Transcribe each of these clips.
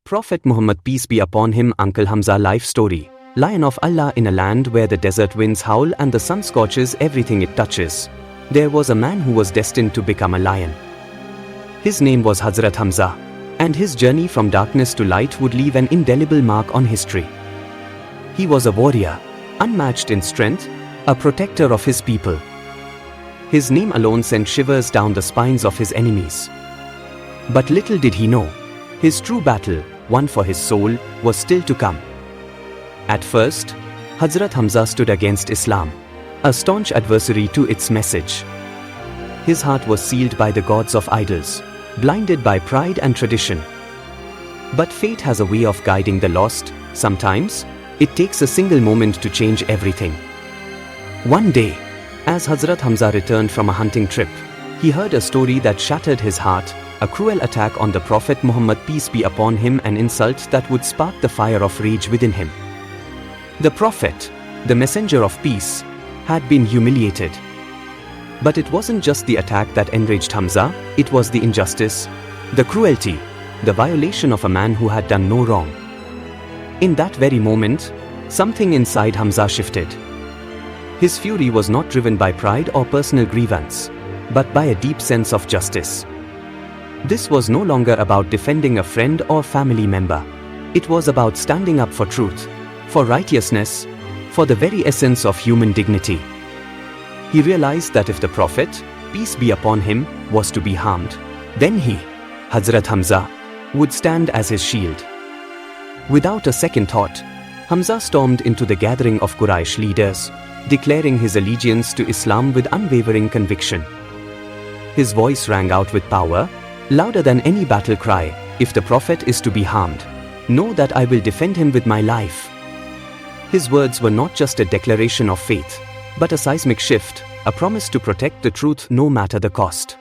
Prophet Muhammad peace be upon him Uncle Hamza life story. Lion of Allah. In a land where the desert winds howl and the sun scorches everything it touches, there was a man who was destined to become a lion. His name was Hazrat Hamza, and his journey from darkness to light would leave an indelible mark on history. He was a warrior, unmatched in strength, a protector of his people. His name alone sent shivers down the spines of his enemies. But little did he know, his true battle, one for his soul, was still to come. At first, Hazrat Hamza stood against Islam, a staunch adversary to its message. His heart was sealed by the gods of idols, blinded by pride and tradition. But fate has a way of guiding the lost. Sometimes, it takes a single moment to change everything. One day, as Hazrat Hamza returned from a hunting trip, he heard a story that shattered his heart, a cruel attack on the Prophet Muhammad peace be upon him, an insult that would spark the fire of rage within him. The Prophet, the messenger of peace, had been humiliated. But it wasn't just the attack that enraged Hamza, it was the injustice, the cruelty, the violation of a man who had done no wrong. In that very moment, something inside Hamza shifted. His fury was not driven by pride or personal grievance, but by a deep sense of justice. This was no longer about defending a friend or family member. It was about standing up for truth, for righteousness, for the very essence of human dignity. He realized that if the Prophet, peace be upon him, was to be harmed, then he, Hazrat Hamza, would stand as his shield. Without a second thought, Hamza stormed into the gathering of Quraysh leaders, declaring his allegiance to Islam with unwavering conviction. His voice rang out with power, louder than any battle cry, "If the Prophet is to be harmed, know that I will defend him with my life." His words were not just a declaration of faith, but a seismic shift, a promise to protect the truth no matter the cost.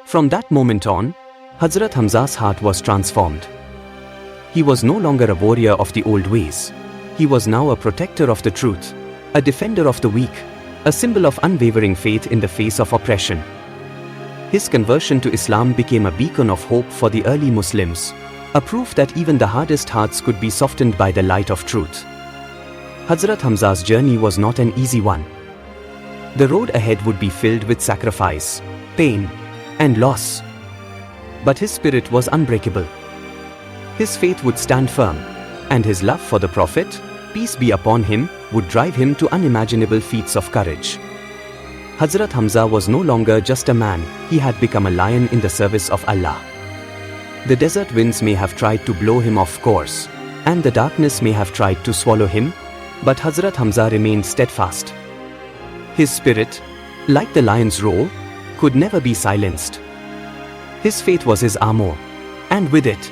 From that moment on, Hazrat Hamza's heart was transformed. He was no longer a warrior of the old ways. He was now a protector of the truth, a defender of the weak, a symbol of unwavering faith in the face of oppression. His conversion to Islam became a beacon of hope for the early Muslims, a proof that even the hardest hearts could be softened by the light of truth. Hazrat Hamza's journey was not an easy one. The road ahead would be filled with sacrifice, pain, and loss. But his spirit was unbreakable. His faith would stand firm, and his love for the Prophet, peace be upon him, would drive him to unimaginable feats of courage. Hazrat Hamza was no longer just a man, he had become a lion in the service of Allah. The desert winds may have tried to blow him off course, and the darkness may have tried to swallow him, but Hazrat Hamza remained steadfast. His spirit, like the lion's roar, could never be silenced. His faith was his armor, and with it,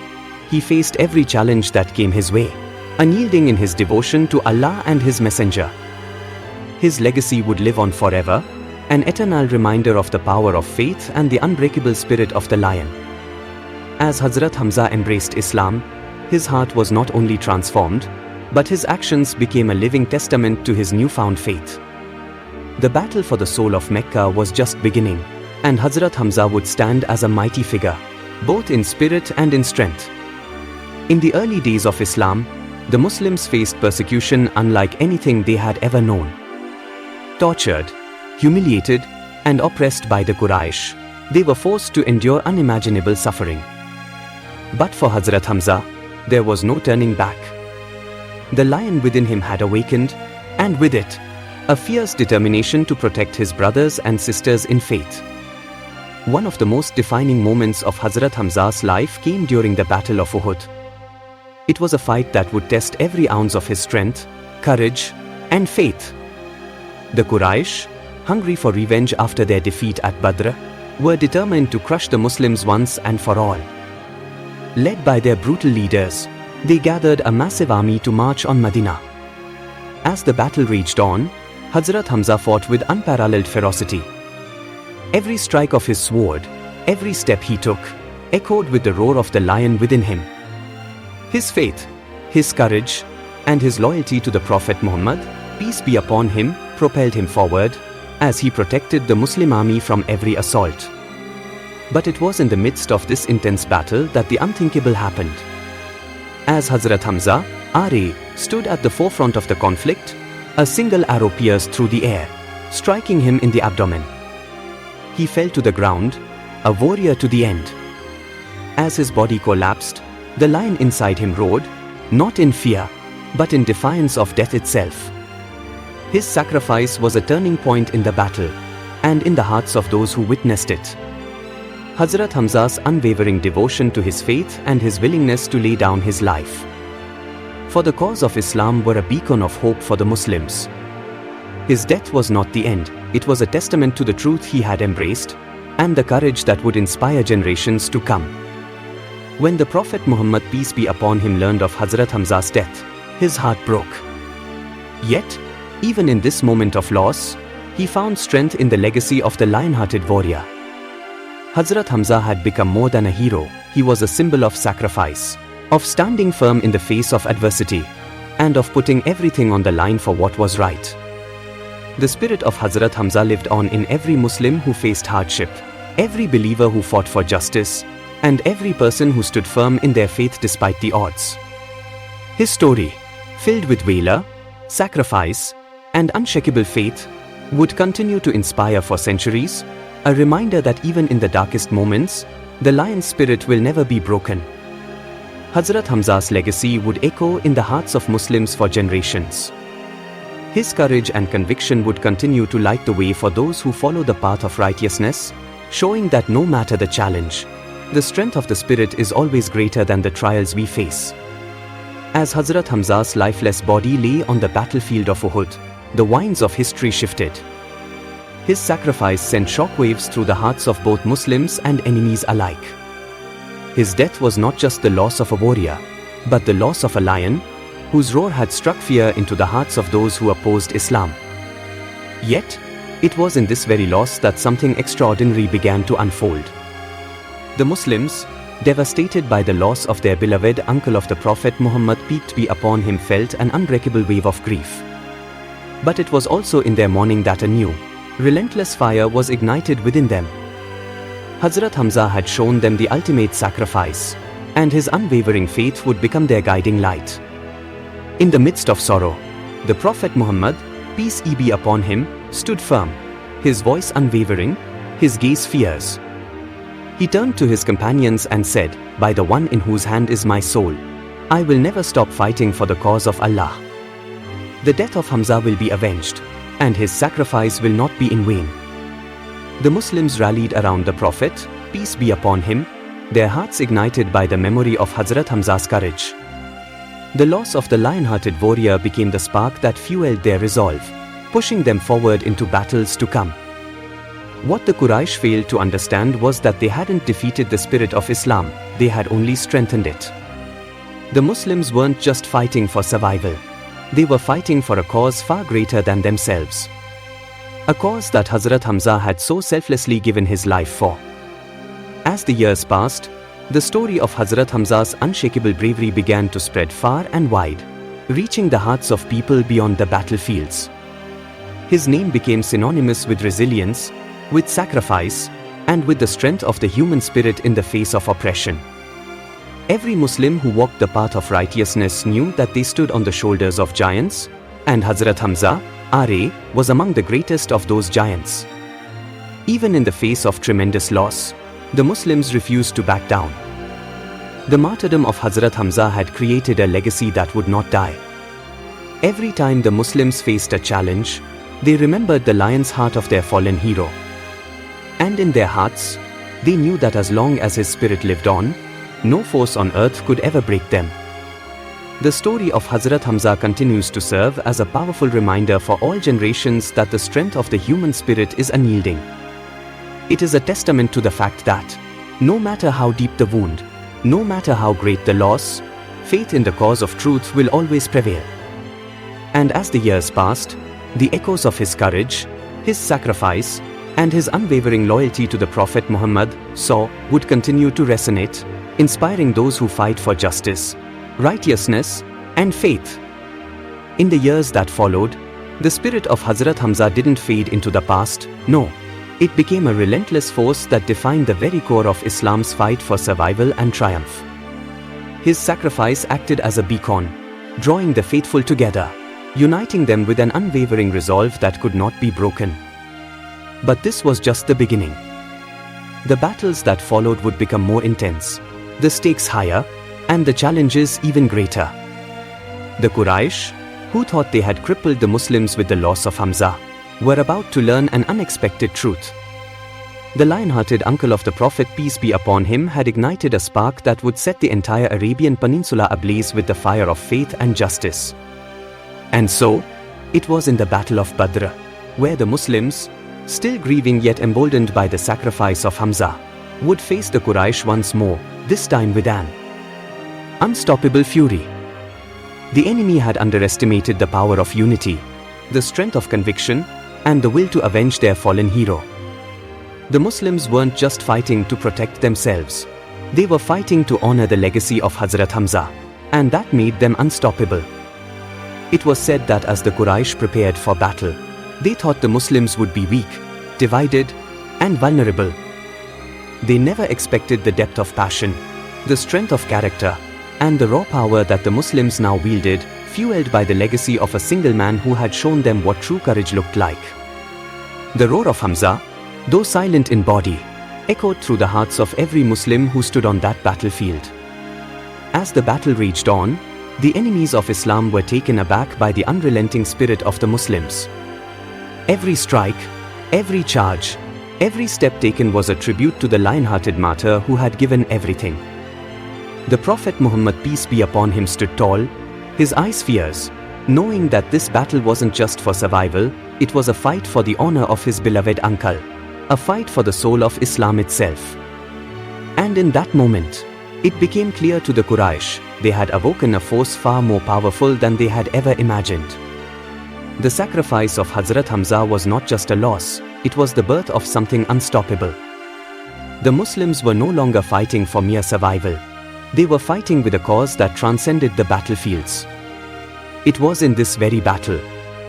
he faced every challenge that came his way, unyielding in his devotion to Allah and His Messenger. His legacy would live on forever, an eternal reminder of the power of faith and the unbreakable spirit of the lion. As Hazrat Hamza embraced Islam, his heart was not only transformed, but his actions became a living testament to his newfound faith. The battle for the soul of Mecca was just beginning, and Hazrat Hamza would stand as a mighty figure, both in spirit and in strength. In the early days of Islam, the Muslims faced persecution unlike anything they had ever known. Tortured, humiliated, and oppressed by the Quraysh, they were forced to endure unimaginable suffering. But for Hazrat Hamza, there was no turning back. The lion within him had awakened, and with it, a fierce determination to protect his brothers and sisters in faith. One of the most defining moments of Hazrat Hamza's life came during the Battle of Uhud. It was a fight that would test every ounce of his strength, courage, and faith. The Quraysh, hungry for revenge after their defeat at Badr, were determined to crush the Muslims once and for all. Led by their brutal leaders, they gathered a massive army to march on Medina. As the battle raged on, Hazrat Hamza fought with unparalleled ferocity. Every strike of his sword, every step he took, echoed with the roar of the lion within him. His faith, his courage, and his loyalty to the Prophet Muhammad, peace be upon him, propelled him forward, as he protected the Muslim army from every assault. But it was in the midst of this intense battle that the unthinkable happened. As Hazrat Hamza, RA, stood at the forefront of the conflict, a single arrow pierced through the air, striking him in the abdomen. He fell to the ground, a warrior to the end. As his body collapsed, the lion inside him roared, not in fear, but in defiance of death itself. His sacrifice was a turning point in the battle, and in the hearts of those who witnessed it. Hazrat Hamza's unwavering devotion to his faith and his willingness to lay down his life for the cause of Islam were a beacon of hope for the Muslims. His death was not the end, it was a testament to the truth he had embraced, and the courage that would inspire generations to come. When the Prophet Muhammad, peace be upon him, learned of Hazrat Hamza's death, his heart broke. Yet, even in this moment of loss, he found strength in the legacy of the lion-hearted warrior. Hazrat Hamza had become more than a hero, he was a symbol of sacrifice, of standing firm in the face of adversity, and of putting everything on the line for what was right. The spirit of Hazrat Hamza lived on in every Muslim who faced hardship, every believer who fought for justice, and every person who stood firm in their faith despite the odds. His story, filled with valor, sacrifice, and unshakable faith, would continue to inspire for centuries, a reminder that even in the darkest moments, the lion's spirit will never be broken. Hazrat Hamza's legacy would echo in the hearts of Muslims for generations. His courage and conviction would continue to light the way for those who follow the path of righteousness, showing that no matter the challenge, the strength of the spirit is always greater than the trials we face. As Hazrat Hamza's lifeless body lay on the battlefield of Uhud, the winds of history shifted. His sacrifice sent shockwaves through the hearts of both Muslims and enemies alike. His death was not just the loss of a warrior, but the loss of a lion, whose roar had struck fear into the hearts of those who opposed Islam. Yet, it was in this very loss that something extraordinary began to unfold. The Muslims, devastated by the loss of their beloved uncle of the Prophet Muhammad, peace be upon him, felt an unbreakable wave of grief. But it was also in their mourning that a new, relentless fire was ignited within them. Hazrat Hamza had shown them the ultimate sacrifice, and his unwavering faith would become their guiding light. In the midst of sorrow, the Prophet Muhammad, peace be upon him, stood firm, his voice unwavering, his gaze fierce. He turned to his companions and said, "By the one in whose hand is my soul, I will never stop fighting for the cause of Allah." The death of Hamza will be avenged, and his sacrifice will not be in vain. The Muslims rallied around the Prophet, peace be upon him, their hearts ignited by the memory of Hazrat Hamza's courage. The loss of the lion-hearted warrior became the spark that fueled their resolve, pushing them forward into battles to come. What the Quraysh failed to understand was that they hadn't defeated the spirit of Islam, they had only strengthened it. The Muslims weren't just fighting for survival, they were fighting for a cause far greater than themselves. A cause that Hazrat Hamza had so selflessly given his life for. As the years passed, the story of Hazrat Hamza's unshakable bravery began to spread far and wide, reaching the hearts of people beyond the battlefields. His name became synonymous with resilience, with sacrifice, and with the strength of the human spirit in the face of oppression. Every Muslim who walked the path of righteousness knew that they stood on the shoulders of giants, and Hazrat Hamza, RA, was among the greatest of those giants. Even in the face of tremendous loss, the Muslims refused to back down. The martyrdom of Hazrat Hamza had created a legacy that would not die. Every time the Muslims faced a challenge, they remembered the lion's heart of their fallen hero. And in their hearts, they knew that as long as his spirit lived on, no force on earth could ever break them. The story of Hazrat Hamza continues to serve as a powerful reminder for all generations that the strength of the human spirit is unyielding. It is a testament to the fact that, no matter how deep the wound, no matter how great the loss, faith in the cause of truth will always prevail. And as the years passed, the echoes of his courage, his sacrifice, and his unwavering loyalty to the Prophet Muhammad would continue to resonate, inspiring those who fight for justice, righteousness, and faith. In the years that followed, the spirit of Hazrat Hamza didn't fade into the past, no. It became a relentless force that defined the very core of Islam's fight for survival and triumph. His sacrifice acted as a beacon, drawing the faithful together, uniting them with an unwavering resolve that could not be broken. But this was just the beginning. The battles that followed would become more intense, the stakes higher, and the challenges even greater. The Quraysh, who thought they had crippled the Muslims with the loss of Hamza, were about to learn an unexpected truth. The lion-hearted uncle of the Prophet, peace be upon him, had ignited a spark that would set the entire Arabian Peninsula ablaze with the fire of faith and justice. And so, it was in the Battle of Badr, where the Muslims, still grieving yet emboldened by the sacrifice of Hamza, would face the Quraysh once more, this time with an unstoppable fury. The enemy had underestimated the power of unity, the strength of conviction, and the will to avenge their fallen hero. The Muslims weren't just fighting to protect themselves. They were fighting to honor the legacy of Hazrat Hamza, and that made them unstoppable. It was said that as the Quraysh prepared for battle, they thought the Muslims would be weak, divided, and vulnerable. They never expected the depth of passion, the strength of character, and the raw power that the Muslims now wielded, fueled by the legacy of a single man who had shown them what true courage looked like. The roar of Hamza, though silent in body, echoed through the hearts of every Muslim who stood on that battlefield. As the battle raged on, the enemies of Islam were taken aback by the unrelenting spirit of the Muslims. Every strike, every charge, every step taken was a tribute to the lion-hearted martyr who had given everything. The Prophet Muhammad, peace be upon him, stood tall, his eyes fierce, knowing that this battle wasn't just for survival, it was a fight for the honor of his beloved uncle, a fight for the soul of Islam itself. And in that moment, it became clear to the Quraysh, they had awoken a force far more powerful than they had ever imagined. The sacrifice of Hazrat Hamza was not just a loss, it was the birth of something unstoppable. The Muslims were no longer fighting for mere survival. They were fighting with a cause that transcended the battlefields. It was in this very battle,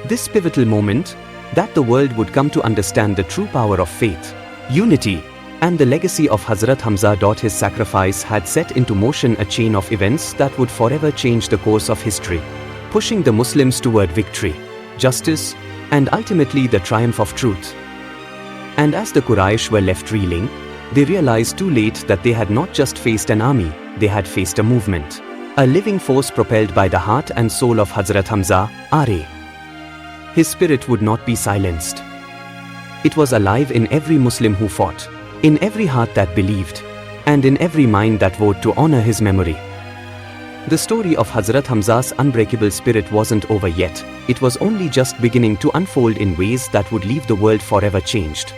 this pivotal moment, that the world would come to understand the true power of faith, unity, and the legacy of Hazrat Hamza. His sacrifice had set into motion a chain of events that would forever change the course of history, pushing the Muslims toward victory, justice, and ultimately the triumph of truth. And as the Quraysh were left reeling, they realized too late that they had not just faced an army, they had faced a movement, a living force propelled by the heart and soul of Hazrat Hamza, R.A. His spirit would not be silenced. It was alive in every Muslim who fought, in every heart that believed, and in every mind that vowed to honor his memory. The story of Hazrat Hamza's unbreakable spirit wasn't over yet, it was only just beginning to unfold in ways that would leave the world forever changed.